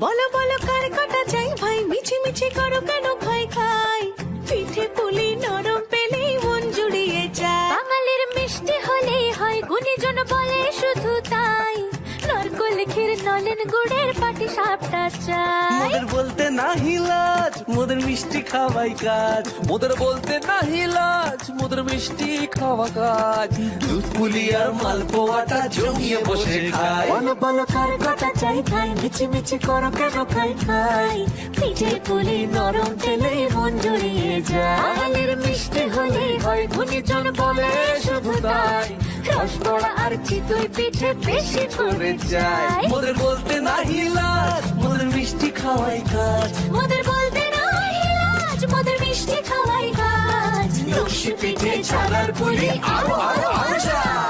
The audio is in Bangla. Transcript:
বলো বলো কার কাটা চাই ভাই, মিছি মিছি করো কেন খাই খাই, পিঠে পুলি নরম পেলেই মন জুড়িয়ে যায়। বাঙালির মিষ্টি হলেই হয়, গুণীজন বলে শুধু তাই, নারকোল ক্ষীর নলেন গুড়ের পাটি সাপটা চাই। মোদের বলতে নাহি লাজ, মোদের মিষ্টি খাওয়াই কাজ। মোদের বলতে নাহি লাজ, মোদের মিষ্টি খাওয়া কাজ। দুধ পুলি আর মালপোয়াটা জমিয়ে বসে খায়। বলো বলো কার কাটা চাই ভাই, মিছি মিছি করো কেন খাই খাই, পিঠে পুলি নরম পেলেই মন জুড়িয়ে যায়। বাঙালির মিষ্টি হলেই হয়, গুণীজন বলে শুধু তাই, রসবড়া আর চিতই পিঠে বেশি করে যায়। মোদের বলতে নাহি লাজ, মোদের মিষ্টি খাওয়াই কাজ। মোদের বলতে নাই লাজ, মোদের মিষ্টি খাওয়াই কাজ। নকশি পিঠে ছানার পুলি আরো আরো আরো চাই।